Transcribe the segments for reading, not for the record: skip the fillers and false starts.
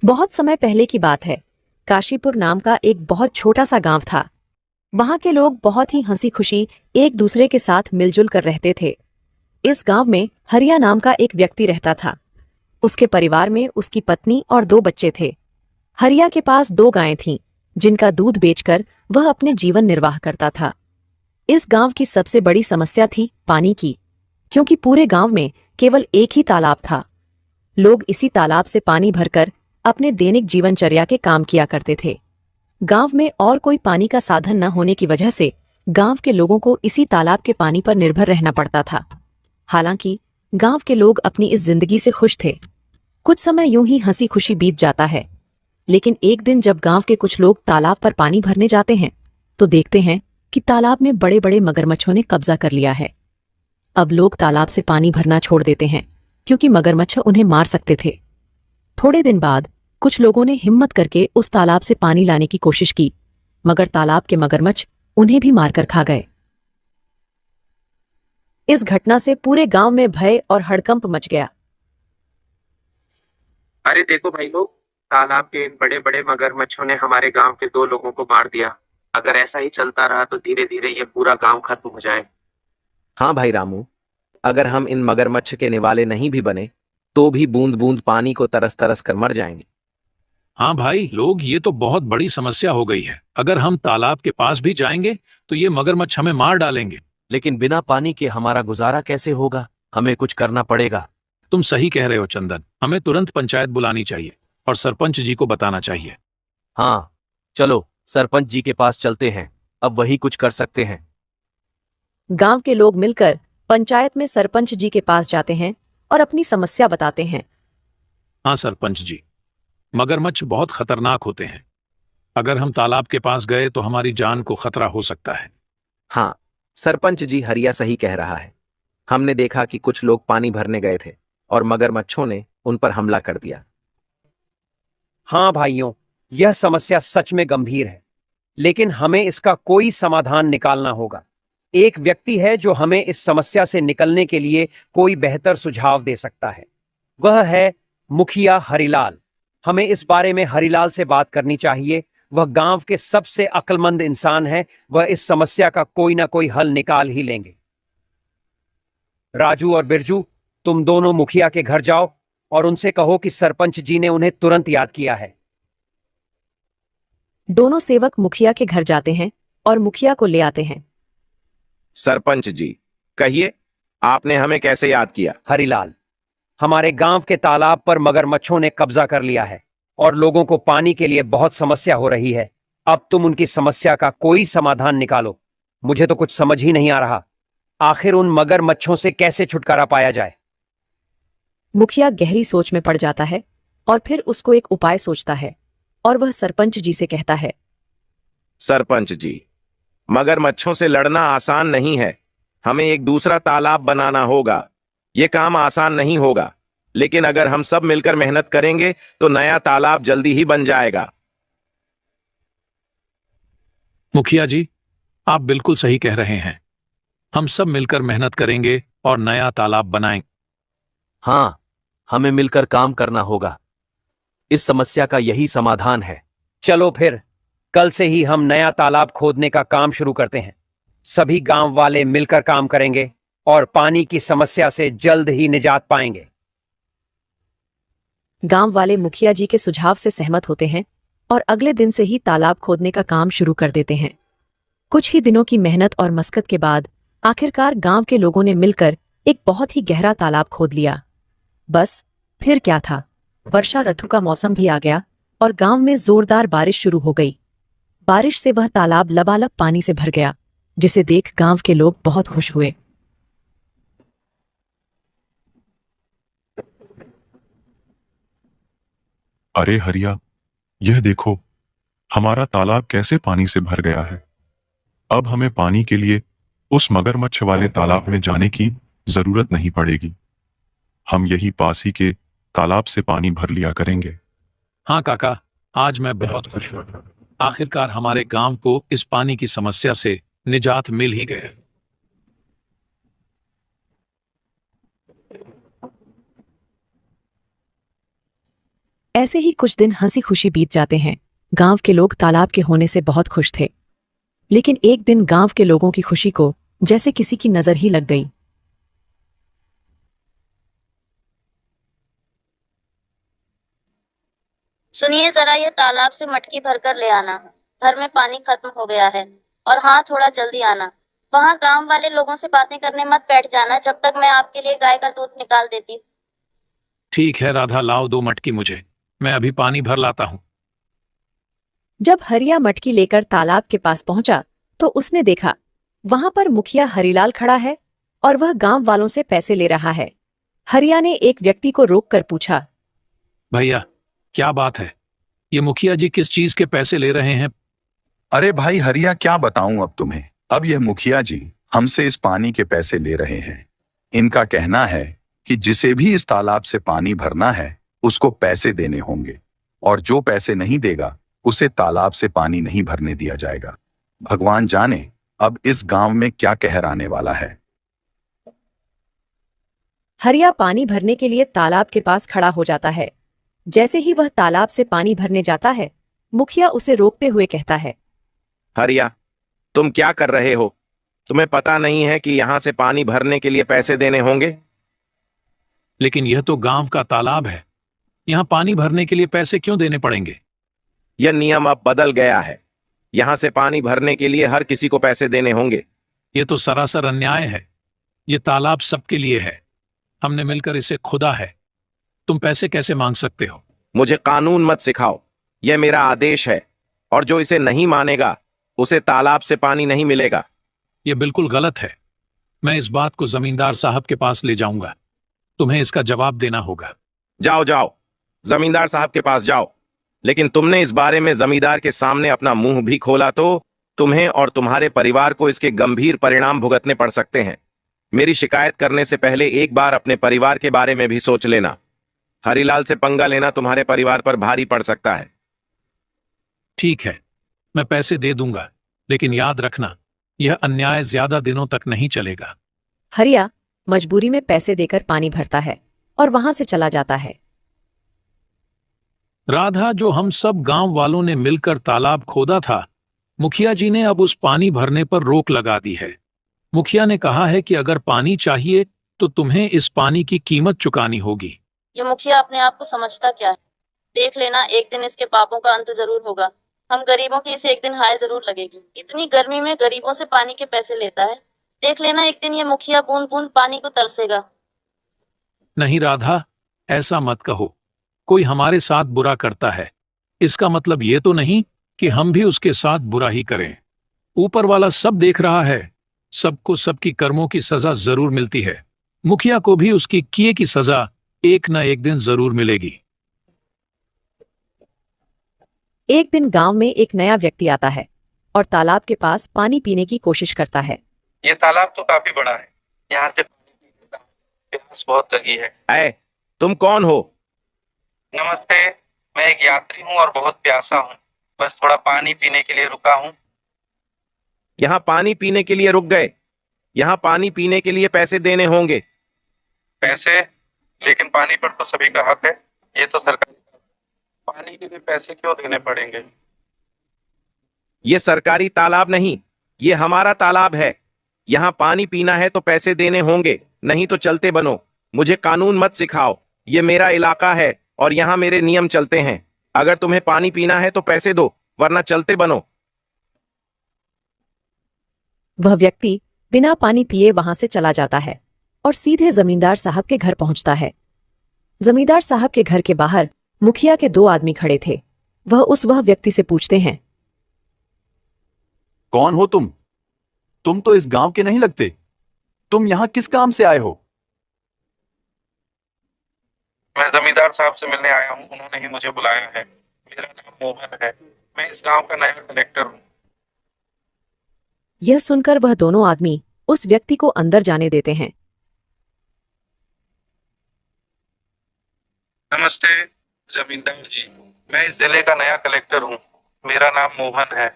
बहुत समय पहले की बात है। काशीपुर नाम का एक बहुत छोटा सा गांव था। वहां के लोग बहुत ही हंसी खुशी एक दूसरे के साथ मिलजुल कर रहते थे। इस गांव में हरिया नाम का एक व्यक्ति रहता था। उसके परिवार में उसकी पत्नी और 2 बच्चे थे। हरिया के पास 2 गायें थीं, जिनका दूध बेचकर वह अपने जीवन निर्वाह करता था। इस गांव की सबसे बड़ी समस्या थी पानी की, क्योंकि पूरे गांव में केवल एक ही तालाब था। लोग इसी तालाब से पानी भरकर अपने दैनिक जीवनचर्या के काम किया करते थे। गांव में और कोई पानी का साधन न होने की वजह से गांव के लोगों को इसी तालाब के पानी पर निर्भर रहना पड़ता था। हालांकि गांव के लोग अपनी इस जिंदगी से खुश थे। कुछ समय यूं ही हंसी खुशी बीत जाता है, लेकिन एक दिन जब गांव के कुछ लोग तालाब पर पानी भरने जाते हैं तो देखते हैं कि तालाब में बड़े बड़े मगरमच्छों ने कब्जा कर लिया है। अब लोग तालाब से पानी भरना छोड़ देते हैं, क्योंकि मगरमच्छ उन्हें मार सकते थे। थोड़े दिन बाद कुछ लोगों ने हिम्मत करके उस तालाब से पानी लाने की कोशिश की, मगर तालाब के मगरमच्छ उन्हें भी मारकर खा गए। इस घटना से पूरे गांव में भय और हड़कंप मच गया। अरे देखो भाई लोग, तालाब के इन बड़े बड़े मगरमच्छों ने हमारे गांव के 2 लोगों को मार दिया। अगर ऐसा ही चलता रहा तो धीरे धीरे ये पूरा गांव खत्म हो जाए। हाँ भाई रामू, अगर हम इन मगरमच्छ के निवाले नहीं भी बने तो भी बूंद बूंद पानी को तरस तरस कर मर जाएंगे। हाँ भाई लोग, ये तो बहुत बड़ी समस्या हो गई है। अगर हम तालाब के पास भी जाएंगे तो ये मगरमच्छ हमें मार डालेंगे। लेकिन बिना पानी के हमारा गुजारा कैसे होगा? हमें कुछ करना पड़ेगा। तुम सही कह रहे हो चंदन, हमें तुरंत पंचायत बुलानी चाहिए और सरपंच जी को बताना चाहिए। हाँ, चलो सरपंच जी के पास चलते हैं, अब वही कुछ कर सकते हैं। गांव के लोग मिलकर पंचायत में सरपंच जी के पास जाते हैं और अपनी समस्या बताते हैं। हाँ सरपंच जी, मगरमच्छ बहुत खतरनाक होते हैं। अगर हम तालाब के पास गए तो हमारी जान को खतरा हो सकता है। हाँ, सरपंच जी हरिया सही कह रहा है। हमने देखा कि कुछ लोग पानी भरने गए थे और मगरमच्छों ने उन पर हमला कर दिया। हाँ भाइयों, यह समस्या सच में गंभीर है, लेकिन हमें इसका कोई समाधान निकालना होगा। एक व्यक्ति है जो हमें इस समस्या से निकलने के लिए कोई बेहतर सुझाव दे सकता है। वह है मुखिया हरिलाल। हमें इस बारे में हरिलाल से बात करनी चाहिए। वह गांव के सबसे अक्लमंद इंसान है। वह इस समस्या का कोई ना कोई हल निकाल ही लेंगे। राजू और बिरजू, तुम दोनों मुखिया के घर जाओ और उनसे कहो कि सरपंच जी ने उन्हें तुरंत याद किया है। दोनों सेवक मुखिया के घर जाते हैं और मुखिया को ले आते हैं। सरपंच जी, कहिए, आपने हमें कैसे याद किया? हरिलाल, हमारे गांव के तालाब पर मगरमच्छों ने कब्जा कर लिया है और लोगों को पानी के लिए बहुत समस्या हो रही है। अब तुम उनकी समस्या का कोई समाधान निकालो। मुझे तो कुछ समझ ही नहीं आ रहा, आखिर उन मगरमच्छों से कैसे छुटकारा पाया जाए। मुखिया गहरी सोच में पड़ जाता है और फिर उसको एक उपाय सोचता है और वह सरपंच जी से कहता है। सरपंच जी, मगरमच्छों से लड़ना आसान नहीं है। हमें एक दूसरा तालाब बनाना होगा। यह काम आसान नहीं होगा, लेकिन अगर हम सब मिलकर मेहनत करेंगे तो नया तालाब जल्दी ही बन जाएगा। मुखिया जी, आप बिल्कुल सही कह रहे हैं। हम सब मिलकर मेहनत करेंगे और नया तालाब बनाएंगे। हाँ, हमें मिलकर काम करना होगा। इस समस्या का यही समाधान है। चलो फिर, कल से ही हम नया तालाब खोदने का काम शुरू करते हैं। सभी गांव वाले मिलकर काम करेंगे और पानी की समस्या से जल्द ही निजात पाएंगे। गांव वाले मुखिया जी के सुझाव से सहमत होते हैं और अगले दिन से ही तालाब खोदने का काम शुरू कर देते हैं। कुछ ही दिनों की मेहनत और मशक्कत के बाद आखिरकार गांव के लोगों ने मिलकर एक बहुत ही गहरा तालाब खोद लिया। बस फिर क्या था, वर्षा ऋतु का मौसम भी आ गया और गांव में जोरदार बारिश शुरू हो गई। बारिश से वह तालाब लबालब पानी से भर गया, जिसे देख गांव के लोग बहुत खुश हुए। अरे हरिया, यह देखो, हमारा तालाब कैसे पानी से भर गया है। अब हमें पानी के लिए उस मगरमच्छ वाले तालाब में जाने की जरूरत नहीं पड़ेगी। हम यही पास ही के तालाब से पानी भर लिया करेंगे। हाँ काका, आज मैं बहुत खुश हूँ। आखिरकार हमारे गांव को इस पानी की समस्या से निजात मिल ही गया। ऐसे ही कुछ दिन हंसी खुशी बीत जाते हैं। गांव के लोग तालाब के होने से बहुत खुश थे। लेकिन एक दिन गांव के लोगों की खुशी को जैसे किसी की नजर ही लग गई। सुनिए जरा, ये तालाब से मटकी भरकर ले आना। घर में पानी खत्म हो गया है। और हाँ, थोड़ा जल्दी आना। वहाँ गांव वाले लोगों से बातें करने मत बैठ जाना जब तक मैं आपके लिए गाय का दूध निकाल देती हूँ। ठीक है राधा, लाओ 2 मटकी मुझे, मैं अभी पानी भर लाता हूँ। जब हरिया मटकी लेकर तालाब के पास पहुंचा तो उसने देखा वहां पर मुखिया हरिलाल खड़ा है और वह गांव वालों से पैसे ले रहा है। हरिया ने एक व्यक्ति को रोककर पूछा, भैया क्या बात है? ये मुखिया जी किस चीज के पैसे ले रहे हैं? अरे भाई हरिया, क्या बताऊं अब तुम्हें। अब यह मुखिया जी हमसे इस पानी के पैसे ले रहे हैं। इनका कहना है कि जिसे भी इस तालाब से पानी भरना है उसको पैसे देने होंगे, और जो पैसे नहीं देगा उसे तालाब से पानी नहीं भरने दिया जाएगा। भगवान जाने अब इस गांव में क्या कहर आने वाला है। हरिया पानी भरने के लिए तालाब के पास खड़ा हो जाता है। जैसे ही वह तालाब से पानी भरने जाता है, मुखिया उसे रोकते हुए कहता है, हरिया, तुम क्या कर रहे हो? तुम्हें पता नहीं है कि यहाँ से पानी भरने के लिए पैसे देने होंगे? लेकिन यह तो गांव का तालाब है, यहाँ पानी भरने के लिए पैसे क्यों देने पड़ेंगे? यह नियम अब बदल गया है। यहाँ से पानी भरने के लिए हर किसी को पैसे देने होंगे। ये तो सरासर अन्याय है। ये तालाब सबके लिए है, हमने मिलकर इसे खुदा है। तुम पैसे कैसे मांग सकते हो? मुझे कानून मत सिखाओ, यह मेरा आदेश है, और जो इसे नहीं मानेगा उसे तालाब से पानी नहीं मिलेगा। यह बिल्कुल गलत है। मैं इस बात को जमींदार साहब के पास ले जाऊंगा। तुम्हें इसका जवाब देना होगा। जाओ जाओ, जमींदार साहब के पास जाओ। लेकिन तुमने इस बारे में जमींदार के सामने अपना मुंह भी खोला तो तुम्हें और तुम्हारे परिवार को इसके गंभीर परिणाम भुगतने पड़ सकते हैं। मेरी शिकायत करने से पहले एक बार अपने परिवार के बारे में भी सोच लेना। हरिलाल से पंगा लेना तुम्हारे परिवार पर भारी पड़ सकता है। ठीक है, मैं पैसे दे दूंगा, लेकिन याद रखना यह अन्याय ज्यादा दिनों तक नहीं चलेगा। हरिया मजबूरी में पैसे देकर पानी भरता है और वहां से चला जाता है। राधा, जो हम सब गांव वालों ने मिलकर तालाब खोदा था, मुखिया जी ने अब उस पानी भरने पर रोक लगा दी है। मुखिया ने कहा है कि अगर पानी चाहिए तो तुम्हें इस पानी की कीमत चुकानी होगी। ये मुखिया अपने आप को समझता क्या है? देख लेना, एक दिन इसके पापों का अंत जरूर होगा। हम गरीबों की इसे एक दिन हाय जरूर लगेगी। इतनी गर्मी में गरीबों से पानी के पैसे लेता है। देख लेना, एक दिन ये मुखिया बूंद बूंद पानी को तरसेगा। नहीं राधा, ऐसा मत कहो। कोई हमारे साथ बुरा करता है, इसका मतलब ये तो नहीं कि हम भी उसके साथ बुरा ही करें। ऊपर वाला सब देख रहा है, सबको सबकी कर्मों की सजा जरूर मिलती है। मुखिया को भी उसकी किए की सजा एक न एक दिन जरूर मिलेगी। एक दिन गांव में एक नया व्यक्ति आता है और तालाब के पास पानी पीने की कोशिश करता है। ये तालाब तो काफी बड़ा है, यहाँ से पानी पीने का प्यास बहुत लगी है। ऐ, तुम कौन हो? नमस्ते, मैं एक यात्री हूँ और बहुत प्यासा हूँ। बस थोड़ा पानी पीने के लिए रुका हूँ। यहाँ पानी पीने के लिए रुक गए? यहाँ पानी पीने के लिए पैसे देने होंगे। पैसे? लेकिन पानी पर तो सभी का हक है। ये तो सरकारी पानी के लिए पैसे क्यों देने पड़ेंगे? ये सरकारी तालाब नहीं, ये हमारा तालाब है। यहाँ पानी पीना है तो पैसे देने होंगे, नहीं तो चलते बनो। मुझे कानून मत सिखाओ, ये मेरा इलाका है और यहाँ मेरे नियम चलते हैं। अगर तुम्हें पानी पीना है तो पैसे दो, वरना चलते बनो। वह व्यक्ति बिना पानी पिए वहां से चला जाता है और सीधे जमींदार साहब के घर पहुंचता है। जमींदार साहब के घर के बाहर मुखिया के 2 आदमी खड़े थे। वह व्यक्ति से पूछते हैं, कौन हो तुम? तुम तो इस गांव के नहीं लगते। तुम यहाँ किस काम से आए हो? मैं जमींदार साहब से मिलने आया हूँ, उन्होंने ही मुझे बुलाया है। मेरा नाम मोहन है, मैं इस गांव का नया कलेक्टर हूँ। यह सुनकर वह दोनों आदमी उस व्यक्ति को अंदर जाने देते हैं। नमस्ते जमींदार जी, मैं इस जिले का नया कलेक्टर हूँ। मेरा नाम मोहन है।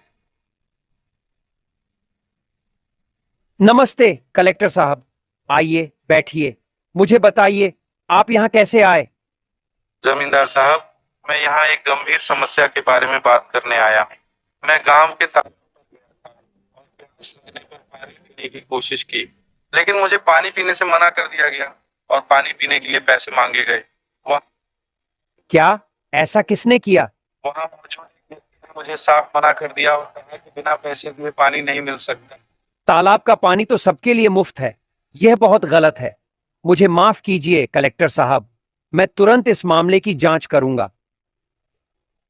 नमस्ते कलेक्टर साहब, आइए बैठिए। मुझे बताइए, आप यहाँ कैसे आए? जमींदार साहब, मैं यहाँ एक गंभीर समस्या के बारे में बात करने आया हूँ। मैं गांव के तालाब पर पानी पीने की कोशिश की, लेकिन मुझे पानी पीने से मना कर दिया गया और पानी पीने के लिए पैसे मांगे गए। वह क्या? ऐसा किसने किया? वहाँ मौजूद एक व्यक्ति ने मुझे साफ मना कर दिया और कहा कि बिना पैसे दिए पानी नहीं मिल सकता। तालाब का पानी तो सबके लिए मुफ्त है। यह बहुत गलत है। मुझे माफ कीजिए कलेक्टर साहब, मैं तुरंत इस मामले की जांच करूंगा।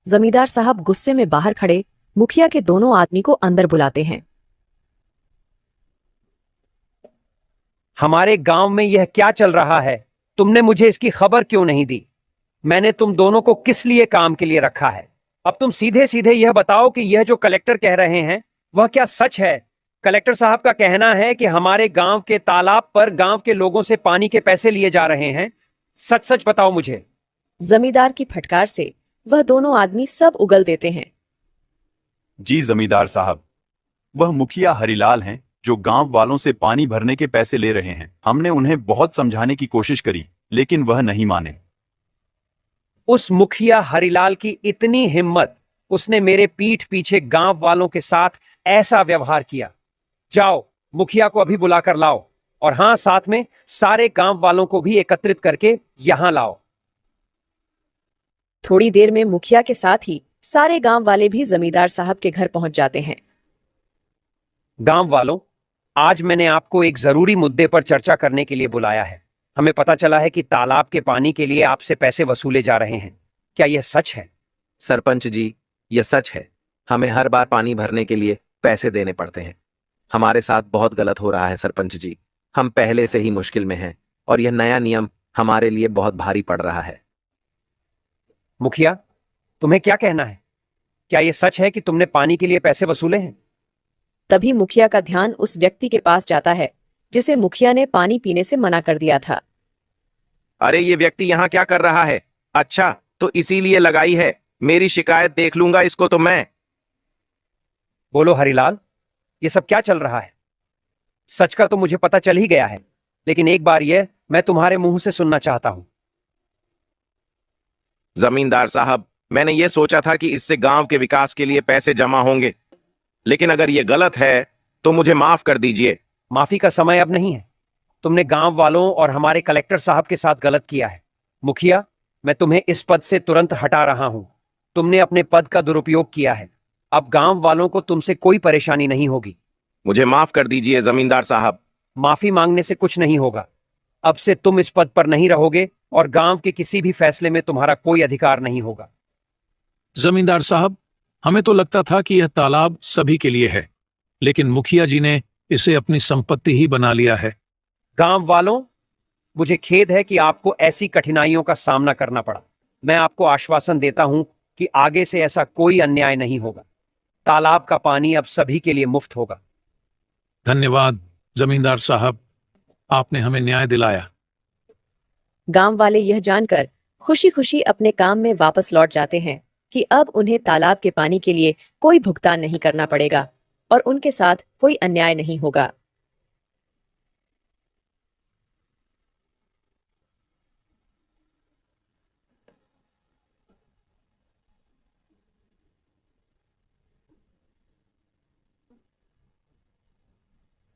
जमींदार साहब गुस्से में बाहर खड़े मुखिया के दोनों आदमी को अंदर बुलाते हैं। हमारे गांव में यह क्या चल रहा है? तुमने मुझे इसकी खबर क्यों नहीं दी? मैंने तुम दोनों को किस लिए काम के लिए रखा है? अब तुम सीधे सीधे यह बताओ कि यह जो कलेक्टर कह रहे हैं वह क्या सच है? कलेक्टर साहब का कहना है कि हमारे गांव के तालाब पर गांव के लोगों से पानी के पैसे लिए जा रहे हैं। सच सच बताओ मुझे। जमींदार की फटकार से वह दोनों आदमी सब उगल देते हैं। जी जमींदार साहब, वह मुखिया हरिलाल हैं जो गांव वालों से पानी भरने के पैसे ले रहे हैं। हमने उन्हें बहुत समझाने की कोशिश करी, लेकिन वह नहीं माने। उस मुखिया हरिलाल की इतनी हिम्मत, उसने मेरे पीठ पीछे गांव वालों के साथ ऐसा व्यवहार किया। जाओ, मुखिया को अभी बुलाकर लाओ, और हां, साथ में सारे गांव वालों को भी एकत्रित करके यहां लाओ। थोड़ी देर में मुखिया के साथ ही सारे गांव वाले भी जमींदार साहब के घर पहुंच जाते हैं। गांव वालों, आज मैंने आपको एक जरूरी मुद्दे पर चर्चा करने के लिए बुलाया है। हमें पता चला है कि तालाब के पानी के लिए आपसे पैसे वसूले जा रहे हैं। क्या यह सच है? सरपंच जी, यह सच है। हमें हर बार पानी भरने के लिए पैसे देने पड़ते हैं। हमारे साथ बहुत गलत हो रहा है सरपंच जी। हम पहले से ही मुश्किल में हैं और यह नया नियम हमारे लिए बहुत भारी पड़ रहा है। मुखिया, तुम्हें क्या कहना है? क्या यह सच है कि तुमने पानी के लिए पैसे वसूले हैं? तभी मुखिया का ध्यान उस व्यक्ति के पास जाता है जिसे मुखिया ने पानी पीने से मना कर दिया था। अरे ये व्यक्ति यहाँ क्या कर रहा है? अच्छा, तो इसीलिए लगाई है। मेरी शिकायत देख लूंगा इसको तो मैं। बोलो हरिलाल, ये सब क्या चल रहा है? सच का तो मुझे पता चल ही गया है, लेकिन एक बार यह मैं तुम्हारे मुंह से सुनना चाहता हूं। जमींदार साहब, मैंने ये सोचा था कि इससे गांव के विकास के लिए पैसे जमा होंगे, लेकिन अगर ये गलत है तो मुझे माफ कर दीजिए। माफी का समय अब नहीं है। तुमने गांव वालों और हमारे कलेक्टर साहब के साथ गलत किया है। मुखिया, मैं तुम्हें इस पद से तुरंत हटा रहा हूं। तुमने अपने पद का दुरुपयोग किया है। अब गांव वालों को तुमसे कोई परेशानी नहीं होगी। मुझे माफ कर दीजिए जमींदार साहब। माफी मांगने से कुछ नहीं होगा। अब से तुम इस पद पर नहीं रहोगे और गांव के किसी भी फैसले में तुम्हारा कोई अधिकार नहीं होगा। जमींदार साहब, हमें तो लगता था कि यह तालाब सभी के लिए है, लेकिन मुखिया जी ने इसे अपनी संपत्ति ही बना लिया है। गांव वालों, मुझे खेद है कि आपको ऐसी कठिनाइयों का सामना करना पड़ा। मैं आपको आश्वासन देता हूं कि आगे से ऐसा कोई अन्याय नहीं होगा। तालाब का पानी अब सभी के लिए मुफ्त होगा। धन्यवाद जमींदार साहब, आपने हमें न्याय दिलाया। गांव वाले यह जानकर खुशी खुशी अपने काम में वापस लौट जाते हैं कि अब उन्हें तालाब के पानी के लिए कोई भुगतान नहीं करना पड़ेगा और उनके साथ कोई अन्याय नहीं होगा।